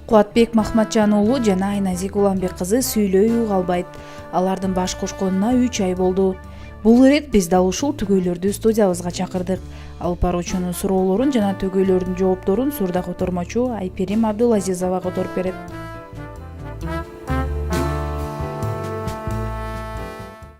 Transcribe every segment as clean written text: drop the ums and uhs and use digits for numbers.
Кубатбек Махматжан уулу жана Айназик Уланбек кызы сүйлөй калбайт. Алардын баш кошконуна 3 ай болду. Бул ирет биз дал ушул түгөйлөрдү студиябызга чакырдык. Алып баруучунун суроолорун жана түгөйлөрдүн жоопторун Сурда котормочу Айперим Абдулазизова которуп берет.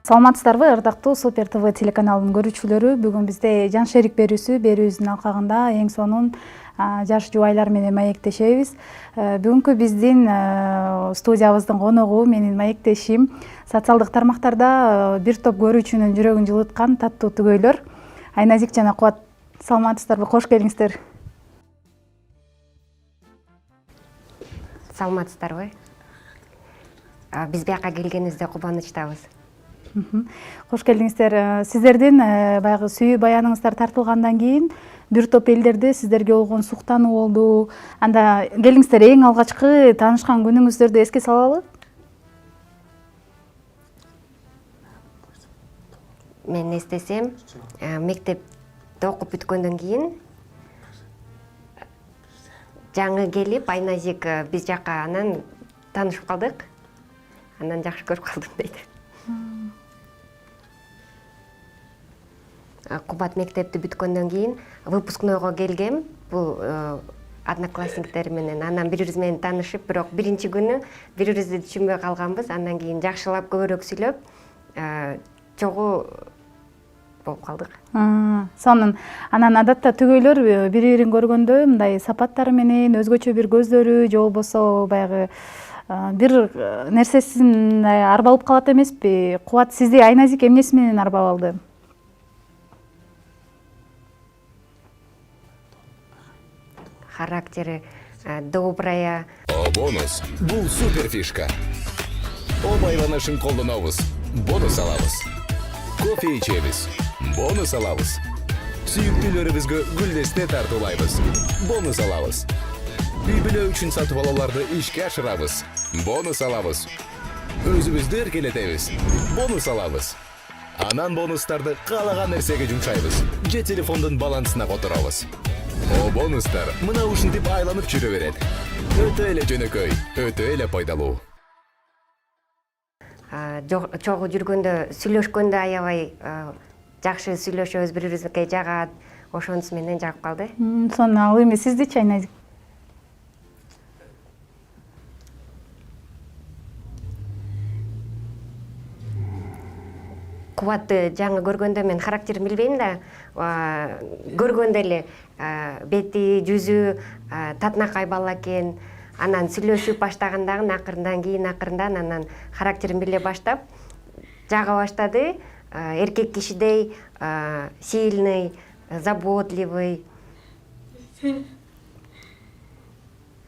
Саламатсыздарбы, ырдактуу Супер ТВ телеканалынын көрүүчүлөрү. Бүгүн бизде жан шерик берүүбүздүн алкагында эң сонун жаш жубайлар менен маектешебиз. Бүгүнкү биздин студиябыздын коногу менин маектешим социалдык тармактарда бир топ көрүүчүнүн жүрөгүн жылыткан таттуу түгөйлөр Айназик жана Кубат. Саламатсыздарбы, кош келиңиздер. Саламатсыздарбы. Биз бияка келгениңизде кубанычтабыз. Кош келиңиздер. Сиздердин баягы сүйүү баяныңыздар тартылгандан кийин бир топ элдерде сиздерге болгон суктануу болду. Анда келиңиздер, эң алгачкы таанышкан күнүңүздөрдү эске салалы. Мен эстесем, мектепте окуп бүткөндөн кийин жаңы келип Айназик биз жака анан таанышып калдык. Анан жакшы көрүп калдым дейт. Кубат мектепти бүткөндөн кийин выпускнойго келгем. Бул одноклассниктер менен анан бири-бириз менен таанышып, бирок биринчи күнү бири-бирибизди түшүнбөй калганбыз. Андан кийин жакшылап көбүрөөк сүйлөп, чогуу болуп калдык. Сонун. Анан адатта түгөйлөр бири-бирин көргөндө мындай сапаттары менен, өзгөчө бир көздөрү же болбосо баягы бир нерсесин арбалып калат эмеспи? Кубат, сизди Айназик эмнеси менен арбап алды? Характери добрая. Бонус. Бул супер фишка. Байланышын колдонобуз. Бонус алабыз. Кофе ичебиз. Бонус алабыз. Сүйүктүүлөрүбүзгө гүлдесте тартуулайбыз. Бонус алабыз. Үй бүлө үчүн сатып алууларды ишке ашырабыз. Бонус алабыз. Өзүбүздү эркелетебиз. Бонус алабыз. Анан бонустарды каалаган нерсеге жумшайбыз. Же телефондун балансына которобуз. Бонустар мына ушинтип айланып жүрө берет. Өтө эле жөнөкөй, өтө эле пайдалуу. Чогуу жүргөндө, сүйлөшкөндө аябай жакшы сүйлөшөбүз, бири-бирибизге жагат. Ошонусу менен жагып калды. Сонун. Ал эми сиздичи, Айназик? Кубатты жаңы көргөндө мен характерин билбейм да, көргөндө эле бети, жүзү татынакай бала экен. Анан сүйлөшүп баштагандагы акырындан кийин анан характерин биле баштап жага баштады. Эркек кишидей сильный, заботливый.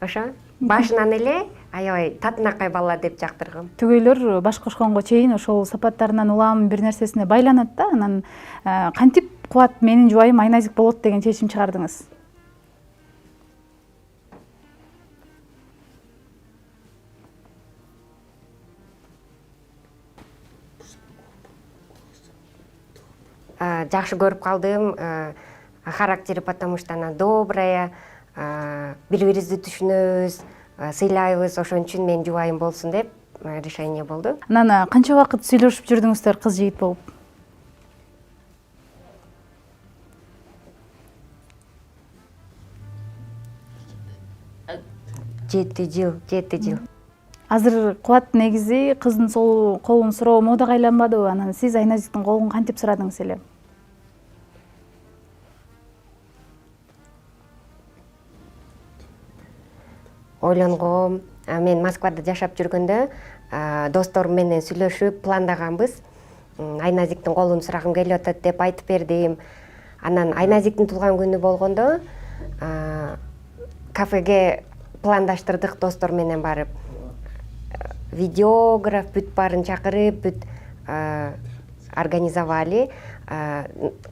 Ошо башынан эле аябай татынакай бала деп жактыргам. Түгөйлөр баш кошконго чейин ошол сапаттарынан улам бир нерсесине байланат да. Анан кантип Кубат менин жубайым Айназик болот деген чечим чыгардыңыз? Жакшы көрүп калдым. Характери, потому что она добрая. Бири-бирибизди түшүнөбүз, сыйлайбыз. Ошон үчүн мен жубайым болсун деп решение болду. Анан канча убакыт сүйлөшүп жүрдүңүздөр кыз жигит болуп? 7 жыл. Азыр Кубат негизи кыздын колун суроо модага айланбадыбы? Анан сиз Айназиктин колун кантип сурадыңыз эле? Ойлонгом. Мен Москвада жашап жүргөндө досторум менен сүйлөшүп пландаганбыз. Айназиктин колун сурагым келип атат деп айтып бердим. Анан Айназиктин туулган күнү болгондо кафеге пландаштырдык достор менен барып. Видеограф бүт барын чакырып, бүт организовали.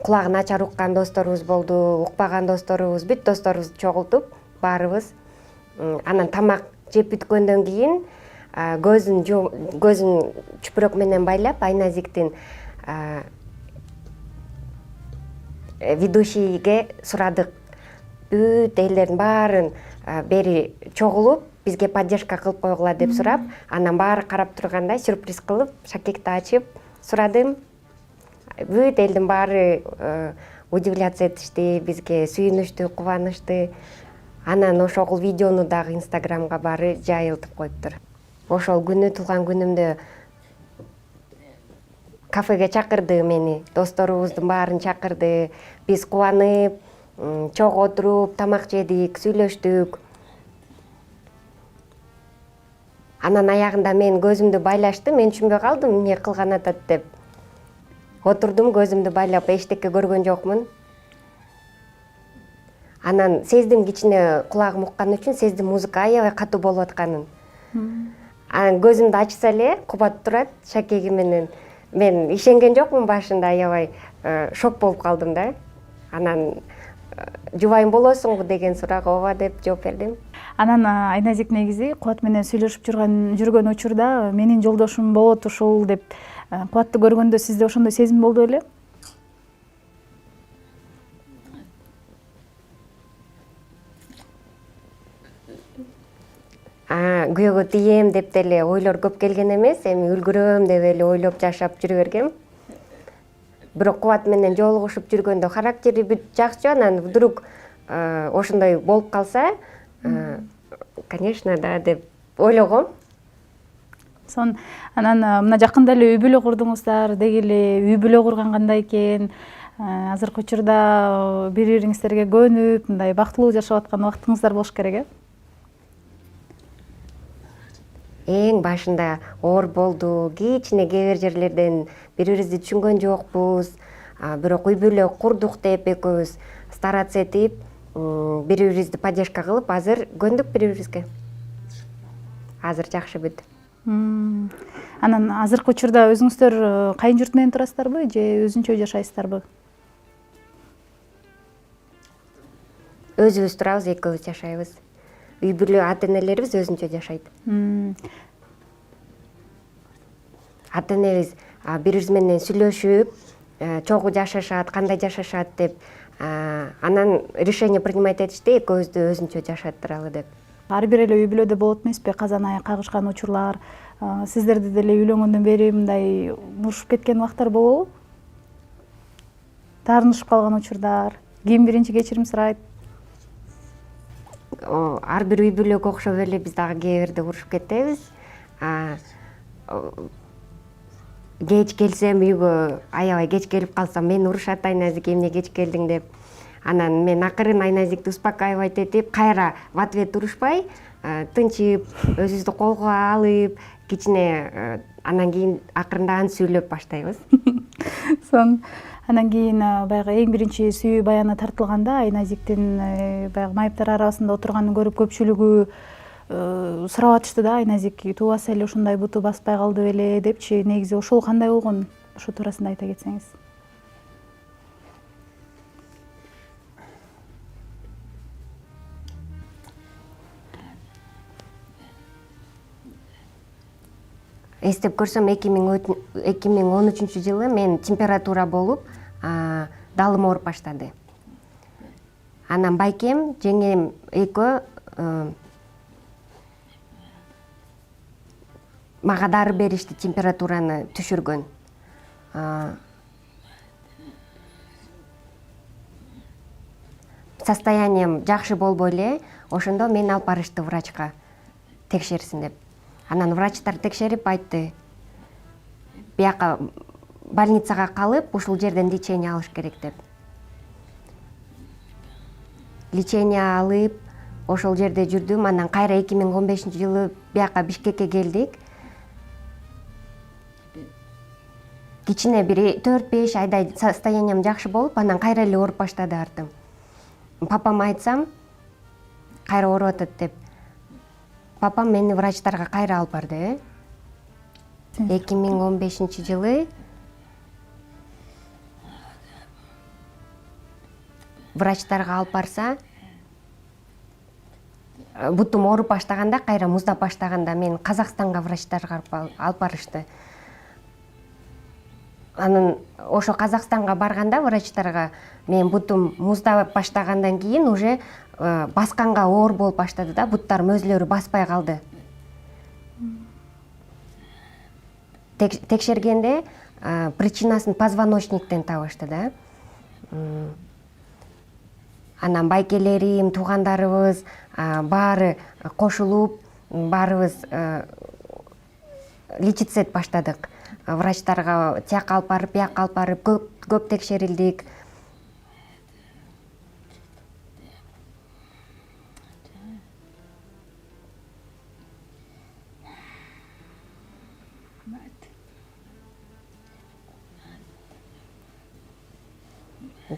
Кулагын ачар уккан досторубуз болду, укпаган досторубуз, бүт досторубузду чогултуп барыбыз. Анан тамак жеп бүткөндөн кийин көзүн чүпүрөк менен байлап Айназиктин ведущийге сурадык. Бүт элдердин баарын бери чогулуп бизге поддержка кылып койгула деп сурап, анан баары карап турганда сюрприз кылып, шакекти ачып сурадым. Бүт элдин баары удивляться этишти, бизге сүйүнүштү, кубанычты. Анан ошол видеону дагы Инстаграмга баары жайылтып коюптур. Ошол күнү, туулган күнүмдө кафеге чакырды мени, досторубуздун баарын чакырды. Биз кубанып, чогуу отуруп, тамак жедик, сүйлөштүк. Анан аягында мен көзүмдү байлашты, мен түшүнбөй калдым, эмне кылган атат деп. Отурдум, көзүмдү байлап, эчтеке көргөн жокмун. Анан сездим, кичине кулагым уккан үчүн сездим музыка аябай катуу болуп атканын. Анан көзүмдү ачса эле кубат турат шакеги менен. Мен ишенген жокмун башында, аябай шок болуп калдым да. Анан жубайым болосуңбу деген суроого ооба деп жооп бердим. Анан Айназик негизи Кубат менен сүйлөшүп жүргөн учурда менин жолдошум болот ушул деп Кубатты көргөндө сизде ошондой сезим болду беле? Күйөөгө тийем деп деле ойлор көп келген эмес, эми үлгүрөм деп эле ойлоп жашап жүрө бергем. Бирок Кубат менен жолугушуп жүргөндө характери бүт жакшы, анан вдруг ошондой болуп калса, конечно, да деп ойлогом. Анан мына жакында эле үй бүлө курдуңуздар, деги эле үй бүлө курган кандай экен? Азыркы учурда бири-бириңиздерге көнүп, мындай бактылуу жашап аткан убактыңыздар болуш керек, э? Эң башында оор болду, кичине кээ бир жерлерден бири-бирибизди түшүнгөн жокпуз. Бирок үй бүлө курдук деп экөөбүз стараться этип, бири-бирибизди поддержка кылып, азыр көндүк бири-бирибизге. Азыр жакшы бүт. Анан азыркы учурда өзүңүздөр кайын журт менен турасыздарбы же өзүнчө жашайсыздарбы? Өзүбүз турабыз, экөөбүз жашайбыз. Үй бүлө ата-энелерибиз өзүнчө жашайт. Ата-энебиз бири-бириз менен сүйлөшүп, чогуу жашашат, кандай жашашат деп, анан решение принимать этишти, экөөбүздү өзүнчө жашаттыралы деп. Ар бир эле үй бүлөдө болот эмеспи, казан аяк кагышкан учурлар, сиздерде деле үйлөнгөндөн бери мындай урушуп кеткен убактар болобу? Таарынышып калган учурдар, ким биринчи кечирим сурайт? Ар бир үй бүлөгө окшоп эле биз дагы кээ бирде урушуп кетебиз. Кеч келсем үйгө, аябай кеч келип калсам, мени урушат, Айназик эмне кеч келдиң деп. Анан мен акырын Айназикти успокаивать этип, кайра в ответ урушпай, тынчып, өзүбүздү колго алып, кичине анан кийин акырындан сүйлөп баштайбыз. Анан кийин баягы эң биринчи сүйүү баяны тартылганда Айназиктин баягы майыптар арасында отурганын көрүп көпчүлүгү сурап атышты да, Айназик тубаса эле ушундай буту баспай калды беле депчи. Негизи ошол кандай болгон? Ошол туурасында айта кетсеңиз. Эстеп көрсөм 2013 жылы мен температура болуп, далым ооруп баштады. Анан байкем, жеңем экөө мага дары беришти температураны түшүргөн. Состоянием жакшы болбой эле, ошондо мени алып барышты врачка текшерсин деп. Анан врачтар текшерип айтты, бияка больницага калып, ушул жерден лечение алыш керек деп. Лечение алып, ошол жерде жүрдүм. Анан кайра 2015 жылы бияка Бишкекке келдик. Кичине бир 4-5 айдай состоянием жакшы болуп, анан кайра эле ооруп баштады артым. Папама айтсам, кайра ооруп атат деп. Папам мени врачтарга кайра алып барды. 2015 жылы врачтарга алып барса, бутум ооруп баштаганда, кайра муздап баштаганда мен Казакстанга врачтарга алып барышты. Анын ошо Казакстанга барганда врачтарга менин бутум муздап баштагандан кийин уже басканга оор болуп баштады да, буттарым өзлөрү баспай калды. Текшергенде причинасын позвоночниктен табышты да. Анан байкелерим, туугандарыбыз баары кошулуп, баарыбыз лечиться этип баштадык. Врачтарга тияк алып барып, бияк алып барып, көп текшерилдик.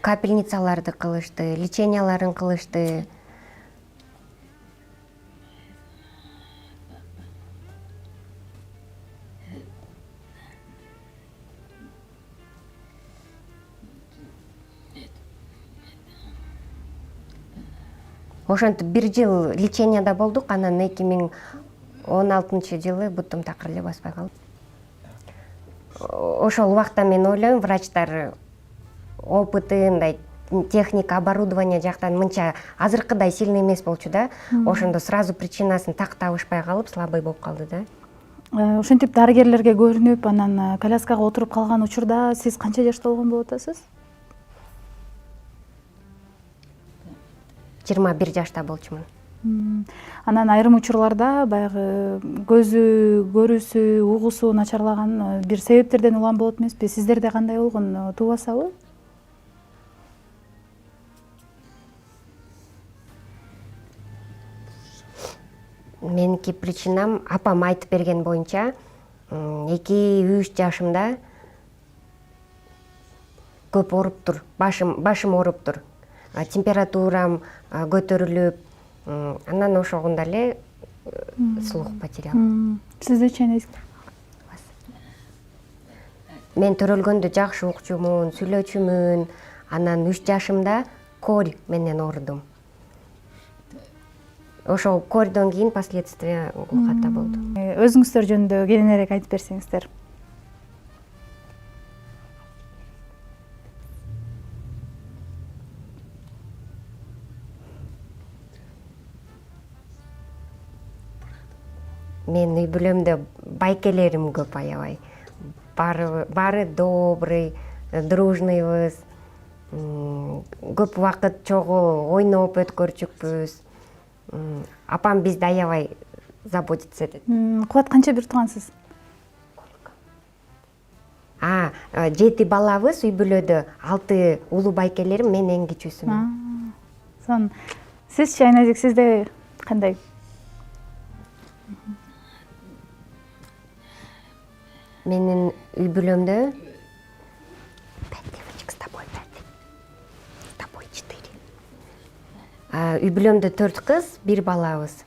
Капельницаларды кылышты, леченияларын кылышты. Ошентип 1 жыл леченияда болдук, анан 2016-жылы бутум такыр эле баспай калды. Ошол убакта мен ойлойм, врачтар опыты, мындай техника, оборудование жактан мынча азыркыдай сильный эмес болчу да. Ошондо сразу причинасын так табышпай калып, слабый болуп калды да. Ошентип дарыгерлерге көрүнүп, анан коляскага отуруп калган учурда сиз канча жашта болгон болуп атасыз? 21 жашта болчумун. Анан айрым учурларда баягы көзү, көрүүсү, угуусу начарлаган бир себептерден улам болот эмеспи? Сиздерде кандай болгон, туубасабы? Меники причинам апам айтып берген боюнча 2-3 жашымда көп ооруптур, башым ооруптур. Температурам көтөрүлүп, анан ошогунда эле слух потерял. Сиздечи энеңиз? Мен төрөлгөндө жакшы укчумун, сүйлөчүмүн. Анан 3 жашымда корь менен оорудум. Ошол корьдон кийин последствия глухота болду. Өзүңүздөр жөнүндө кененирээк айтып берсеңиздер. Мен үй бүлөмдө байкелерим көп аябай. Баары добрый, дружныйбыз. Көп убакыт чогуу ойноп өткөрчүкпүз. Апам бизди аябай заботиться этет. Кубат канча бир туугансыз? 7 балабыз үй бүлөдө, 6 улуу байкелерим, мен эң кичүүсүмүн. Сизчи Айназик, сизде кандай? Менин үй бүлөмдө үй бүлөмдө 4 кыз, 1 балабыз.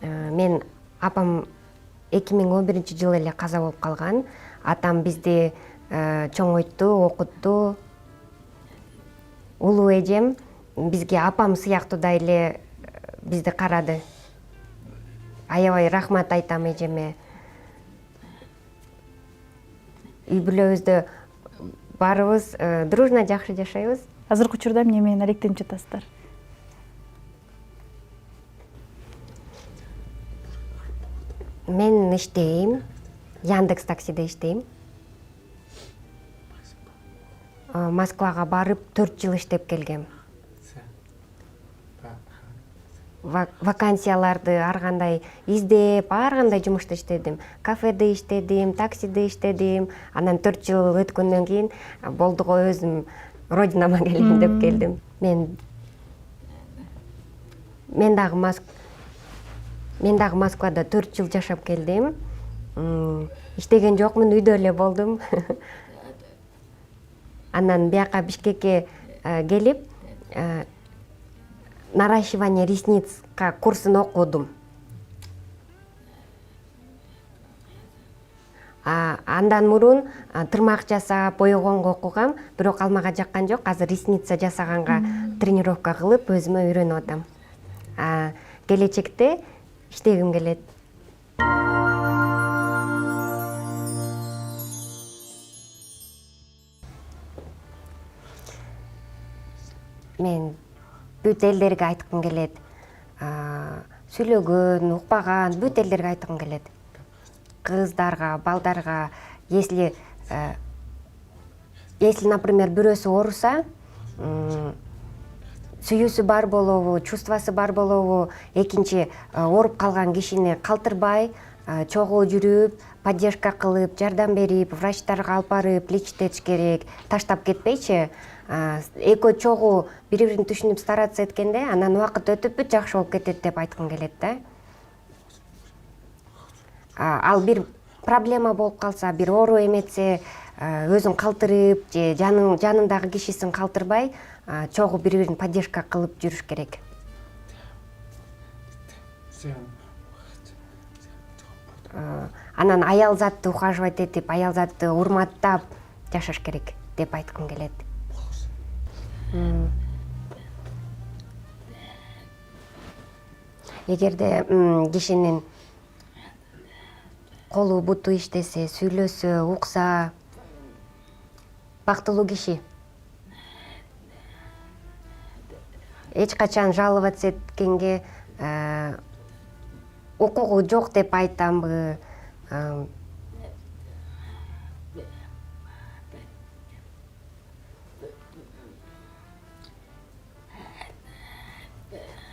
Мен апам 2011-жылы эле каза болуп калган. Атам бизди чоңойту, окутту. Улуу эжем бизге апам сыяктуудай эле бизди карады. Аябай рахмат айтам эжеме. Үй бүлөбүздө баарыбыз дружно жакшы жашайбыз. Азыркы учурда эмне менен алектенип жатасыздар? Мен иштейм, Яндекс таксиде иштейм. Москвага барып 4 жыл иштеп келгем. Вакансияларды ар кандай издеп, ар кандай жумушта иштедим. Кафеде иштедим, таксиде иштедим. Анан 4 жыл өткөндөн кийин болду го, өзүм родинама келейин деп келдим. Мен дагы Москвада 4 жыл жашап келдим. Иштеген жокмун, үйдө эле болдум. Анан бияка Бишкекке келип, наращивание ресницка курсын окудум. Андан мурун тырмак жасап, боёгонго окугам, бирок ал мага жаккан жок. Азыр ресница жасаганга тренировка кылып, өзүмө үйрөнүп атам. Келечекте иштегим келет. мен бүт элдерге айткым келет. Сүйлөгөн, укпаган бүт элдерге айткым келет. Кыздарга, балдарга, если, например, бирөөсү ооруса, сүйүүсү бар болобу, чувствосы бар болобу, экинчи ооруп калган кишини калтырбай, чогуу жүрүп, поддержка кылып, жардам берип, врачтарга алып барып, лечить керек, таштап кетпейчи. Экөө чогуу бири-бирин түшүнүп стараться эткенде, анан убакыт өтүп бүт жакшы болуп кетет деп айткым келет да. Ал бир проблема болуп калса, бир оору эметсе, өзүн калтырып же жанындагы кишисин калтырбай, чогуу бири-бирин поддержка кылып жүрүш керек. Анан аял затты ухаживать этип, аял затты урматтап жашаш керек деп айткым келет. Эгерде кишинин колу буту иштесе, сүйлөсө, укса, бактылуу киши. Эч качан жаловаться эткенге укугу жок деп айтамбы.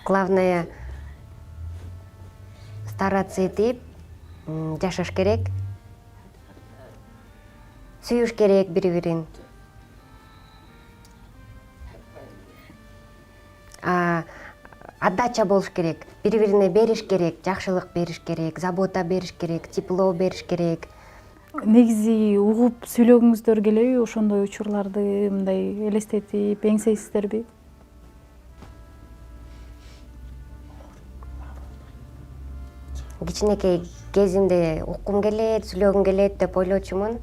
Главное, стараться этип, жашаш керек. Сүйүш керек бири-бирин. Отдача болуш керек. Бири-бирине бериш керек, жакшылык бериш керек, забота бериш керек, тепло бериш керек. Негизи угуп сүйлөгүңүздөр келеби? Ошондой учурларды мындай элестетип, эңсейсиздерби? Кичинекей кезимде уккум келет, сүйлөгүм келет деп ойлочумун.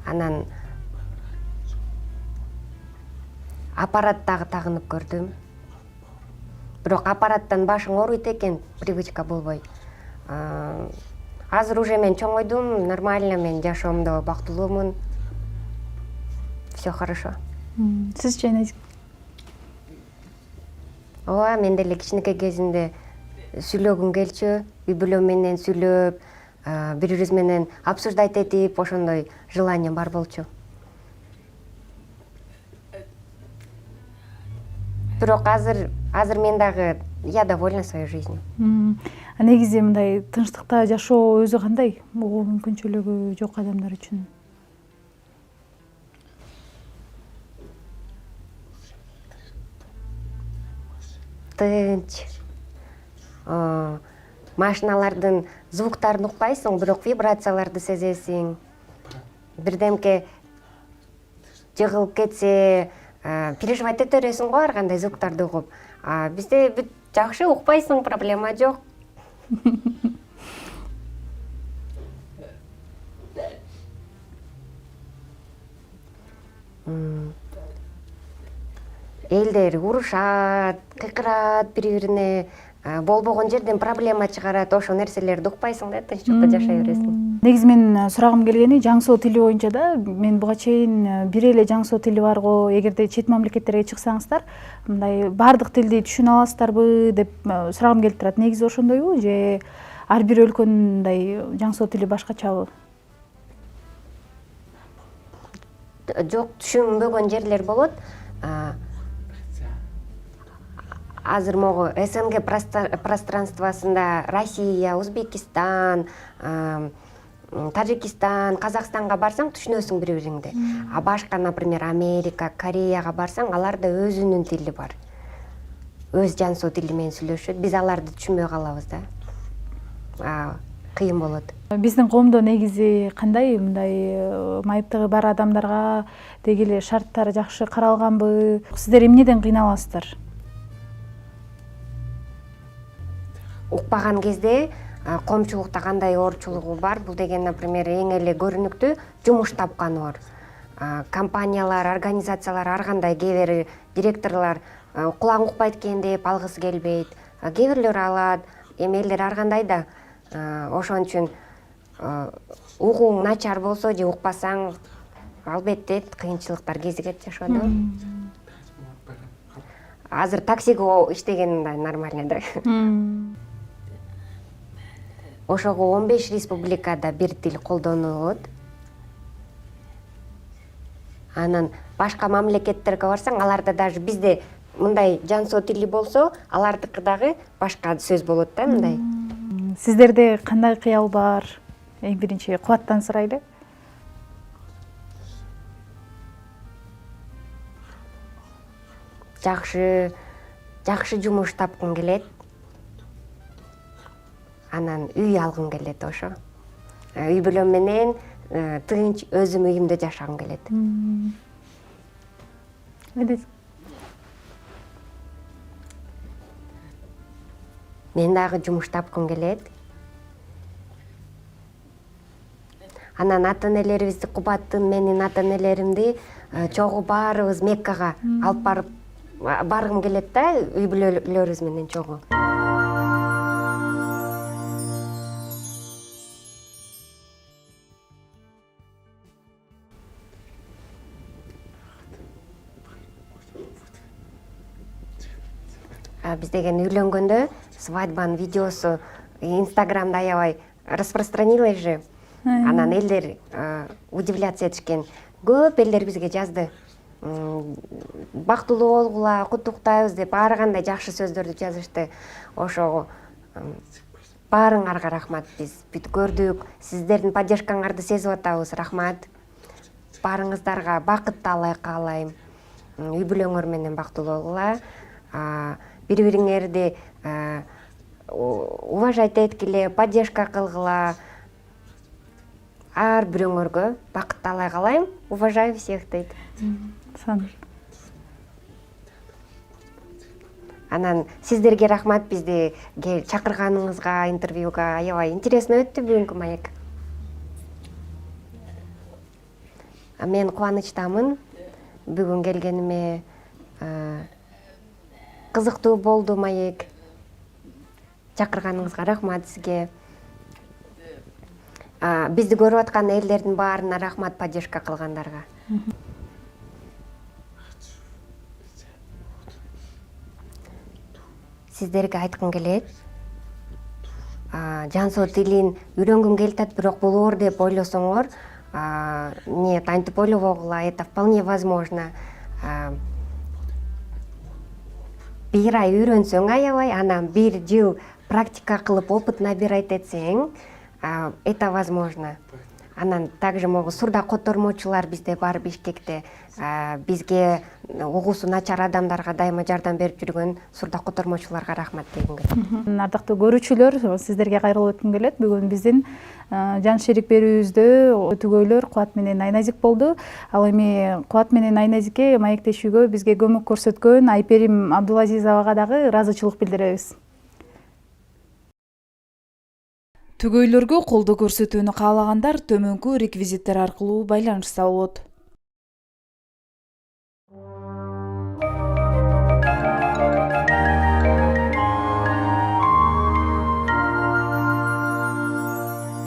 Анан аппараттагы тагынып көрдүм. Бирок аппараттан башың ооруйт экен, привычка болбой. Азыр уже мен чоңойдум, нормально, мен жашоомдо бактылуумун. Все хорошо. Сизчи энеси? Ооба, мен деле кичинекей кезимде сүйлөгүм келчү, үй-бүлөм менен сүйлөп, бири-бириз менен обсуждать этип, ошондой желание бар болчу. Бирок азыр мен дагы я довольна своей жизнью. Негизи мындай тынчтыкта жашоо өзү кандай? Угуу мүмкүнчүлүгү жок адамдар үчүн? Тынч. Машиналардын звуктарын укпайсың, бирок вибрацияларды сезесиң. Бирдемке жыгылып кетсе, переживать ете бересиң го ар кандай звуктарды угуп. Бизде бүт жакшы, укпайсың, проблема жок. Элдер урушат, кыйкырат бири-бирине, болбогон жерден проблема чыгарат, ошол нерселерди укпайсың да, тынччыкта жашай бересиң. Негизи мен сурагым келгени жаңы соо тили боюнча да, мен буга чейин бир эле жаңы соо тили бар го, эгерде чет мамлекеттерге чыксаңыздар, мындай баардык тилди түшүнө аласыздарбы деп сурагым келип турат. Негизи ошондойбу же ар бир өлкөнүн мындай жаңы соо тили башкачабы? Жок, түшүнбөгөн жерлер болот. Азыр могу СНГ пространствосунда Россия, Узбекистан, Таджикистан, Казакстанга барсаң түшүнөсүң бири-бириңди. А башка, например, Америка, Кореяга барсаң, аларда өзүнүн тили бар. Өз жаңы соо тили менен сүйлөшөт. Биз аларды түшүнбөй калабыз да. Кыйын болот. Биздин коомдо негизи кандай, мындай майыптыгы бар адамдарга деги эле шарттар жакшы каралганбы? Сиздер эмнеден кыйналасыздар? Укпаган кезде коомчулукта кандай оорчулугу бар? Бул деген, например, эң эле көрүнүктүү жумуш тапканы бар. Компаниялар, организациялар ар кандай, кээ бир директорлор кулагың укпайт экен деп алгысы келбейт. Кээ бирлер алат, эми элдер ар кандай да. Ошон үчүн угууң начар болсо же укпасаң, албетте кыйынчылыктар кезигет жашоодо. азыр таксиге иштегеним да нормально да. Ошого 15 республикада бир тил колдонулот. Анан башка мамлекеттерге барсаң, аларда даже бизде мындай жансоо тили болсо, алардыкы дагы башка сөз болот да мындай. Сиздерде кандай кыял бар? Эң биринчи Кубаттан сурайлы. Жакшы жумуш тапкым келет. Анан үй алгым келет ошо. Үй бүлөм менен тынч өзүм үйүмдө жашагым келет. Мен дагы жумуш тапкым келет. Анан ата-энелерибизди, Кубаттын менин ата-энелеримди чогуу баарыбыз Меккага алып баргым келет да, үй бүлөлөрүбүз менен чогуу. Биз деген үйлөнгөндө свадьбанын видеосу Инстаграмда аябай распространилась же. Анан элдер удивляться этишкен. Көп элдер бизге жазды. Бактылуу болгула, куттуктайбыз деп ар кандай жакшы сөздөрдү жазышты. Ошого баарыңарга рахмат. Биз бүт көрдүк. Сиздердин поддержкаңарды сезип атабыз. Рахмат. Баарыңыздарга бакыт таалай каалайм. Үй бүлөңөр менен бактылуу болгула. Бири-бириңерди уважать эткиле, поддержка кылгыла. Ар бирөөңөргө бакыт таалай каалайм. Уважаю всех дейт. Анан сиздерге рахмат, бизди чакырганыңызга, интервьюга. Аябай интересно өттү бүгүнкү маек. Мен кубанычтамын бүгүн келгениме. Кызыктуу болду маек. Чакырганыңызга рахмат сизге. Бизди көрүп аткан элдердин баарына рахмат, поддержка кылгандарга. Сиздерге айткым келет. Жансоо тилин үйрөнгүм келет, бирок болор деп ойлосоңор, нет, антип ойлобогула, это вполне возможно. Бир ай үйрөнсөң аябай, анан бир жыл практика кылып опыт набирать этсең, это возможно. Анан также могу сурда котормочулар бизде бар Бишкекте. Бизге угуусу начар адамдарга дайыма жардам берип жүргөн сурда котормочуларга рахмат дегим келет. Ардактуу көрүүчүлөр, сиздерге кайрылып өткүм келет. Бүгүн биздин жан шерик берүүбүздө өтүгөйлөр Кубат менен Айназик болду. Ал эми Кубат менен Айназикке маектешүүгө бизге көмөк көрсөткөн Айперим Абдулазизовага дагы ыраазычылык билдиребиз. Түгөйлөргө колдоо көрсөтүүнү каалагандар төмөнкү реквизиттер аркылуу байланышса болот.